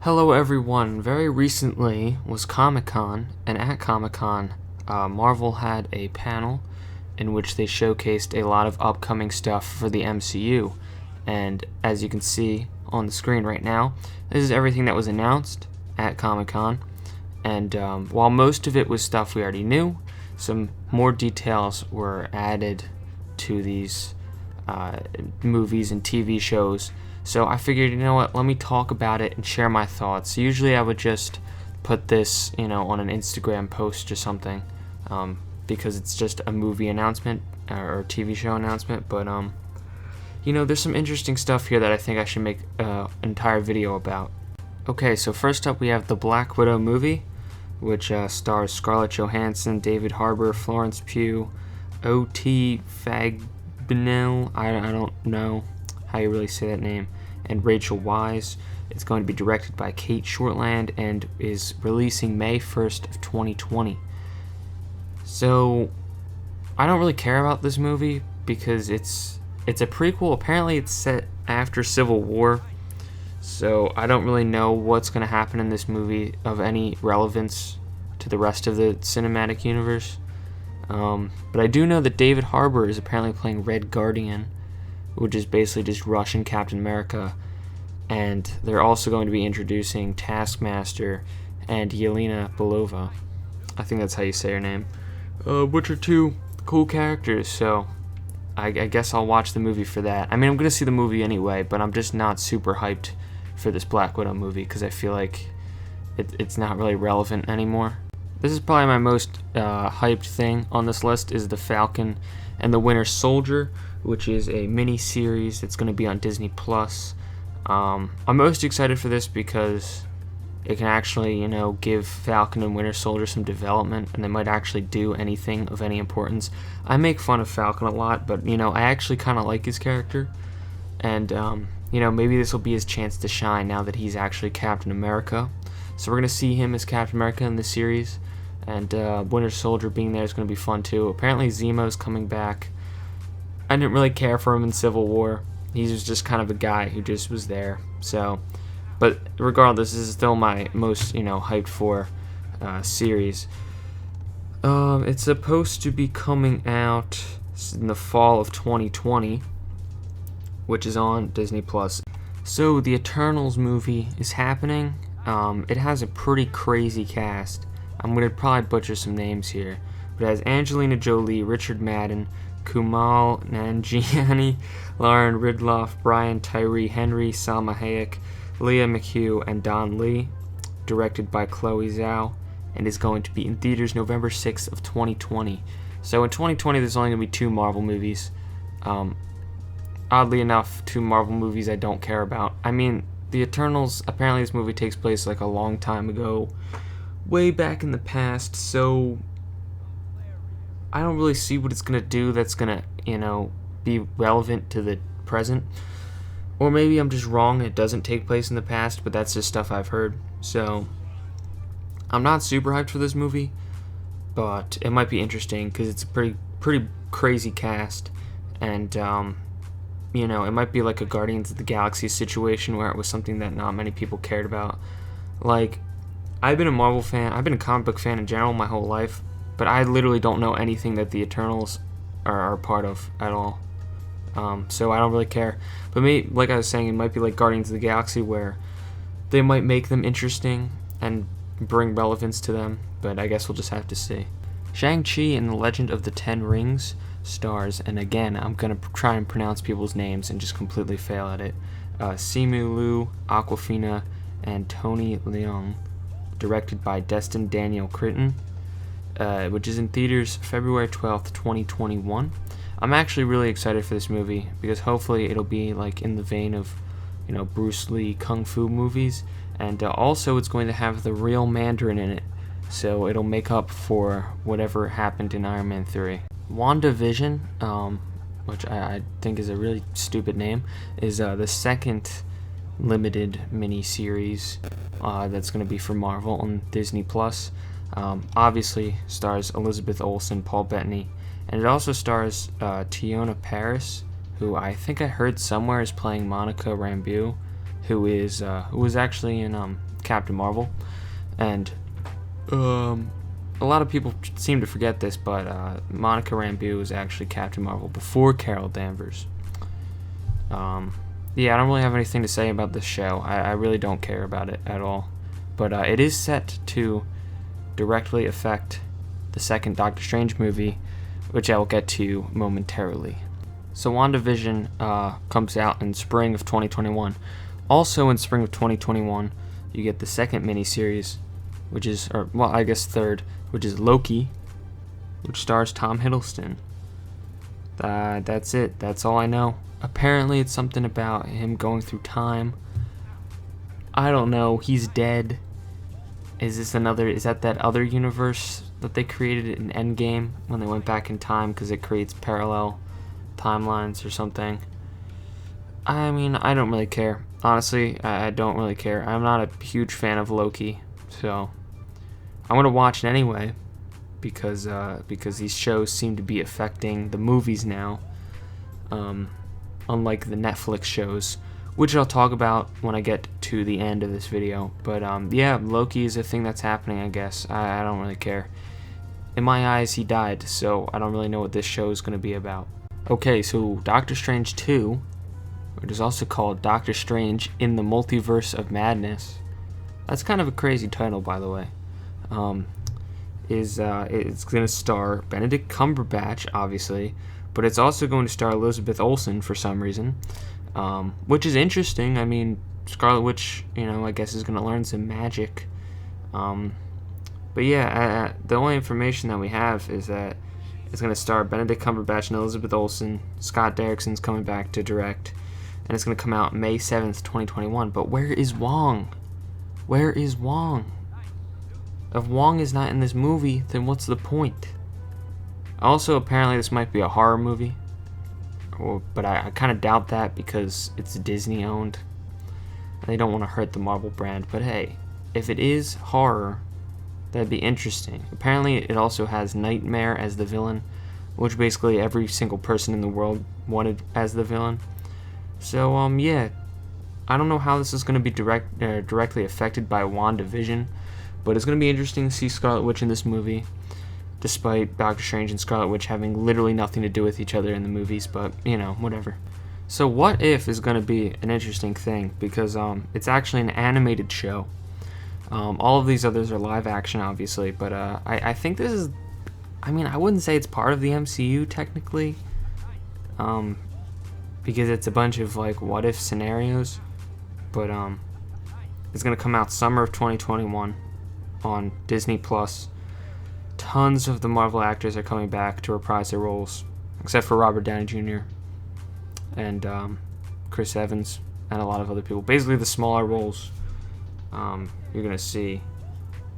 Hello everyone. Very recently was Comic-Con, and at Comic-Con, Marvel had a panel in which they showcased a lot of upcoming stuff for the MCU. And as you can see on the screen right now, this is everything that was announced at Comic-Con. And while most of it was stuff we already knew, some more details were added to these movies and TV shows. So I figured, you know what, let me talk about it and share my thoughts. Usually I would just put this, on an Instagram post or something, because it's just a movie announcement or TV show announcement. But, there's some interesting stuff here that I think I should make an entire video about. Okay, so first up we have the Black Widow movie, which stars Scarlett Johansson, David Harbour, Florence Pugh, O.T. Fagbinel, I don't know how you really say that name, and Rachel Weisz. It's going to be directed by Kate Shortland and is releasing May 1st of 2020. So I don't really care about this movie because it's a prequel. Apparently it's set after Civil War, so I don't really know what's going to happen in this movie of any relevance to the rest of the cinematic universe. But I do know that David Harbour is apparently playing Red Guardian, which is basically just Russian Captain America, and they're also going to be introducing Taskmaster and Yelena Belova. I think that's how you say her name, which are two cool characters, so I guess I'll watch the movie for that. I mean, I'm going to see the movie anyway, but I'm just not super hyped for this Black Widow movie because I feel like it's not really relevant anymore. This is probably my most hyped thing on this list is the Falcon and the Winter Soldier, which is a mini-series that's going to be on Disney+. I'm most excited for this because it can actually, give Falcon and Winter Soldier some development, and they might actually do anything of any importance. I make fun of Falcon a lot, but, I actually kind of like his character, and, maybe this will be his chance to shine now that he's actually Captain America. So we're going to see him as Captain America in this series, and Winter Soldier being there is going to be fun too. Apparently Zemo's coming back. I didn't really care for him in Civil War. He was just kind of a guy who just was there. So, but regardless, this is still my most, hyped for series. It's supposed to be coming out in the fall of 2020, which is on Disney+. So the Eternals movie is happening. It has a pretty crazy cast. I'm going to probably butcher some names here. But it has Angelina Jolie, Richard Madden, Kumail Nanjiani, Lauren Ridloff, Brian Tyree Henry, Salma Hayek, Leah McHugh, and Don Lee, directed by Chloe Zhao, and is going to be in theaters November 6th of 2020. So in 2020, there's only going to be 2 Marvel movies. Oddly enough, 2 Marvel movies I don't care about. I mean, The Eternals, apparently this movie takes place like a long time ago, way back in the past, so I don't really see what it's going to do that's going to, be relevant to the present. Or maybe I'm just wrong, it doesn't take place in the past, but that's just stuff I've heard. So, I'm not super hyped for this movie, but it might be interesting because it's a pretty crazy cast. And, it might be like a Guardians of the Galaxy situation where it was something that not many people cared about. Like, I've been a Marvel fan, I've been a comic book fan in general my whole life, but I literally don't know anything that the Eternals are part of at all. So I don't really care. But maybe, like I was saying, it might be like Guardians of the Galaxy where they might make them interesting and bring relevance to them, but I guess we'll just have to see. Shang-Chi and the Legend of the Ten Rings stars, and again, I'm going to try and pronounce people's names and just completely fail at it, Simu Liu, Awkwafina, and Tony Leung, directed by Destin Daniel Cretton, which is in theaters February 12th, 2021. I'm actually really excited for this movie because hopefully it'll be like in the vein of, Bruce Lee kung fu movies, and also it's going to have the real Mandarin in it, so it'll make up for whatever happened in Iron Man 3. WandaVision, which I think is a really stupid name, is the second limited mini-series that's going to be for Marvel on Disney+. Obviously stars Elizabeth Olsen, Paul Bettany, and it also stars Teyonah Parris, who I think I heard somewhere is playing Monica Rambeau, who was actually in Captain Marvel. And a lot of people seem to forget this, but Monica Rambeau was actually Captain Marvel before Carol Danvers. Yeah, I don't really have anything to say about this show. I really don't care about it at all. But it is set to directly affect the second Doctor Strange movie, which I will get to momentarily. So WandaVision comes out in spring of 2021. Also in spring of 2021, you get the second miniseries, which is, or well, I guess third, which is Loki, which stars Tom Hiddleston. That's it. That's all I know. Apparently it's something about him going through time. I don't know. He's dead. Is that other universe that they created in Endgame when they went back in time because it creates parallel timelines or something? I mean, I don't really care. Honestly, I don't really care. I'm not a huge fan of Loki, so I'm gonna watch it anyway because these shows seem to be affecting the movies now, unlike the Netflix shows, which I'll talk about when I get to the end of this video. But yeah, Loki is a thing that's happening, I guess. I don't really care. In my eyes, he died, so I don't really know what this show is going to be about. Okay, so Doctor Strange 2, which is also called Doctor Strange in the Multiverse of Madness. That's kind of a crazy title, by the way. It's going to star Benedict Cumberbatch, obviously, but it's also going to star Elizabeth Olsen for some reason. Which is interesting. I mean, Scarlet Witch, I guess is going to learn some magic. But yeah, the only information that we have is that it's going to star Benedict Cumberbatch and Elizabeth Olsen. Scott Derrickson's coming back to direct, and it's going to come out May 7th, 2021. But where is Wong? Where is Wong? If Wong is not in this movie, then what's the point? Also, apparently this might be a horror movie. But I kind of doubt that because it's Disney owned and they don't want to hurt the Marvel brand. But hey, if it is horror, that'd be interesting. Apparently it also has Nightmare as the villain, which basically every single person in the world wanted as the villain. So yeah, I don't know how this is going to be directly affected by WandaVision, but it's going to be interesting to see Scarlet Witch in this movie, despite Doctor Strange and Scarlet Witch having literally nothing to do with each other in the movies, but, whatever. So What If is going to be an interesting thing, because it's actually an animated show. All of these others are live action, obviously, but I think this is, I wouldn't say it's part of the MCU, technically, because it's a bunch of, what if scenarios, but it's going to come out summer of 2021 on Disney+. Tons of the Marvel actors are coming back to reprise their roles, except for Robert Downey Jr. and Chris Evans and a lot of other people. Basically, the smaller roles, you're gonna see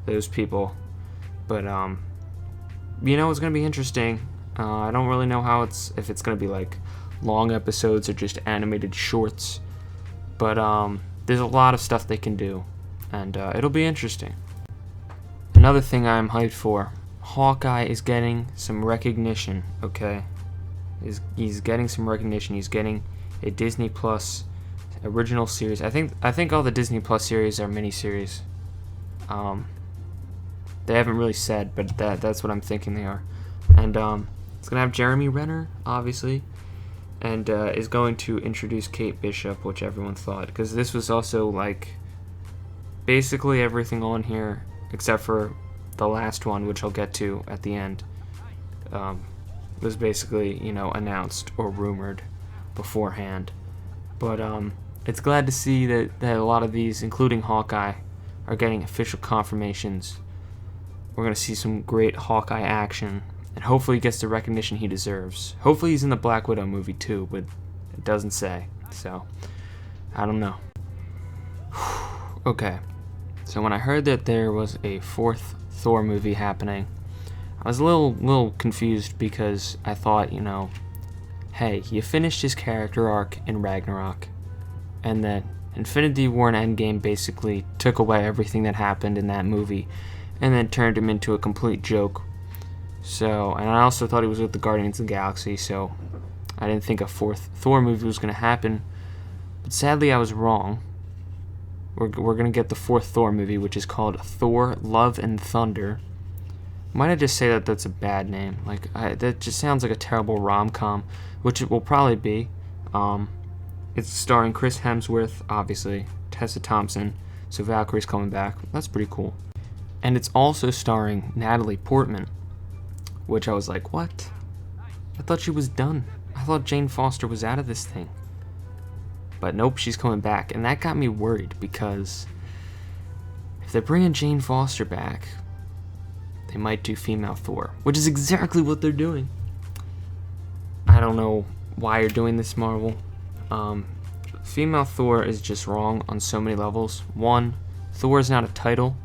those people. But it's gonna be interesting. I don't really know if it's gonna be long episodes or just animated shorts. But there's a lot of stuff they can do, and it'll be interesting. Another thing I'm hyped for. Hawkeye is getting some recognition, okay? He's getting some recognition. He's getting a Disney Plus original series. I think all the Disney Plus series are miniseries. They haven't really said, but that's what I'm thinking they are. And it's gonna have Jeremy Renner, obviously, and is going to introduce Kate Bishop, which everyone thought, because this was also basically everything on here except for the last one, which I'll get to at the end, was basically, announced or rumored beforehand. But it's glad to see that a lot of these, including Hawkeye, are getting official confirmations. We're going to see some great Hawkeye action, and hopefully he gets the recognition he deserves. Hopefully he's in the Black Widow movie too, but it doesn't say, so I don't know. Okay, so when I heard that there was a fourth Thor movie happening, I was a little confused because I thought, hey, you finished his character arc in Ragnarok, and then Infinity War and Endgame basically took away everything that happened in that movie, and then turned him into a complete joke. So, and I also thought he was with the Guardians of the Galaxy, so I didn't think a fourth Thor movie was going to happen. But sadly, I was wrong. we're gonna get the 4th Thor movie, which is called Thor: Love and Thunder. Might I just say that that's a bad name? Like, that just sounds like a terrible rom-com, which it will probably be. It's starring Chris Hemsworth, obviously, Tessa Thompson, so Valkyrie's coming back. That's pretty cool. And it's also starring Natalie Portman, which I was like, what? I thought she was done. I thought Jane Foster was out of this thing. But nope, she's coming back. And that got me worried, because if they're bringing Jane Foster back, they might do female Thor, which is exactly what they're doing. I don't know why you're doing this, Marvel. Female Thor is just wrong on so many levels. One, Thor is not a title.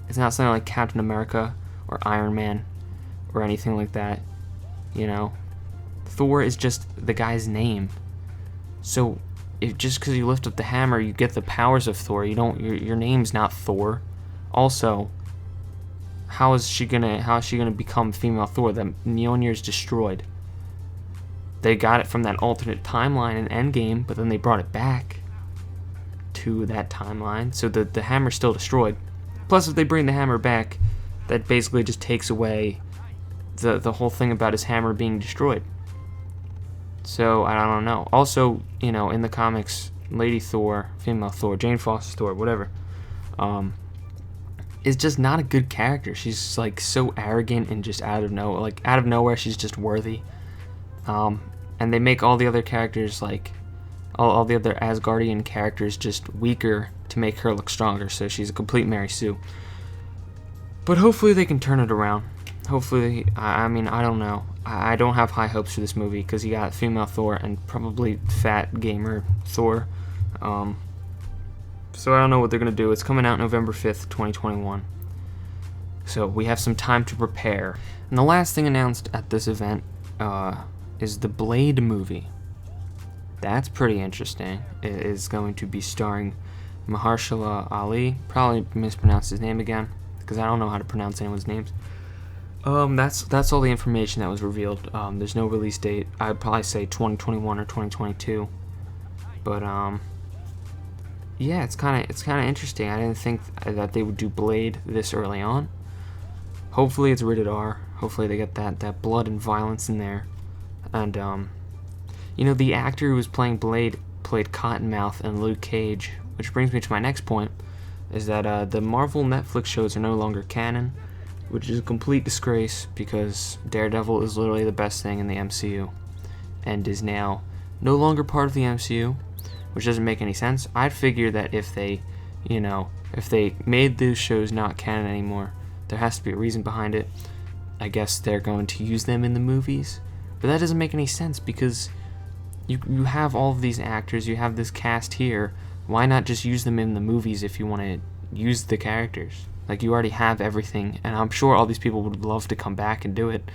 It's not something like Captain America or Iron Man or anything like that. You know, Thor is just the guy's name. So if just because you lift up the hammer, you get the powers of Thor. You don't. Your name's not Thor. Also, how is she gonna become female Thor? The Mjolnir's destroyed. They got it from that alternate timeline in Endgame, but then they brought it back to that timeline, so the hammer's still destroyed. Plus, if they bring the hammer back, that basically just takes away the whole thing about his hammer being destroyed. So, I don't know. Also, you know, in the comics, Lady Thor, female Thor, Jane Foster's Thor, whatever, is just not a good character. She's, like, so arrogant and just out of nowhere, she's just worthy. And they make all the other characters, like, all the other Asgardian characters just weaker to make her look stronger, so she's a complete Mary Sue. But hopefully they can turn it around. Hopefully, I mean, I don't know. I don't have high hopes for this movie, because you got female Thor and probably fat gamer Thor. So I don't know what they're going to do. It's coming out November 5th, 2021. So we have some time to prepare. And the last thing announced at this event, is the Blade movie. That's pretty interesting. It is going to be starring Mahershala Ali. Probably mispronounced his name again, because I don't know how to pronounce anyone's names. That's all the information that was revealed. There's no release date. I'd probably say 2021 or 2022. But yeah, it's kind of interesting. I didn't think that they would do Blade this early on. Hopefully it's rated R. Hopefully they get that blood and violence in there. And, you know, the actor who was playing Blade played Cottonmouth in Luke Cage, which brings me to my next point, is that the Marvel Netflix shows are no longer canon, which is a complete disgrace, because Daredevil is literally the best thing in the MCU, and is now no longer part of the MCU, which doesn't make any sense. I'd figure that if they made those shows not canon anymore, there has to be a reason behind it. I guess they're going to use them in the movies. But that doesn't make any sense, because you have all of these actors, you have this cast here. Why not just use them in the movies if you want to use the characters? Like, you already have everything, and I'm sure all these people would love to come back and do it.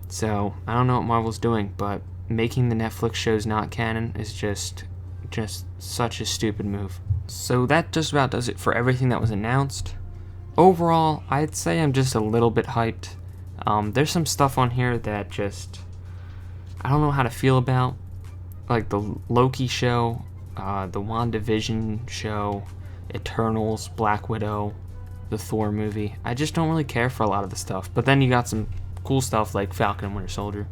So, I don't know what Marvel's doing, but making the Netflix shows not canon is just such a stupid move. So that just about does it for everything that was announced. Overall, I'd say I'm just a little bit hyped. There's some stuff on here that just, I don't know how to feel about, like the Loki show, the WandaVision show, Eternals, Black Widow, the Thor movie. I just don't really care for a lot of the stuff. But then you got some cool stuff like Falcon and Winter Soldier,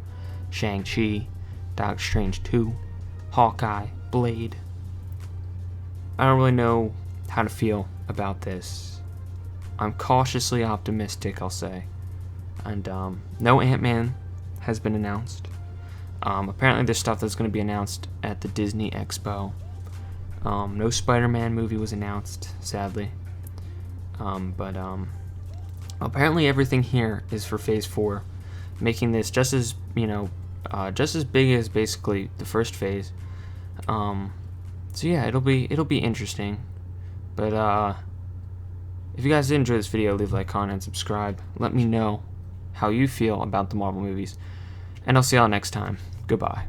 Shang-Chi, Doctor Strange 2, Hawkeye, Blade. I don't really know how to feel about this. I'm cautiously optimistic, I'll say. And no Ant-Man has been announced. Apparently there's stuff that's going to be announced at the Disney Expo. No Spider-Man movie was announced, sadly. But apparently everything here is for Phase 4, making this just as big as basically the first phase. So yeah, it'll be interesting. But if you guys did enjoy this video, leave a like, comment, and subscribe. Let me know how you feel about the Marvel movies. And I'll see y'all next time. Goodbye.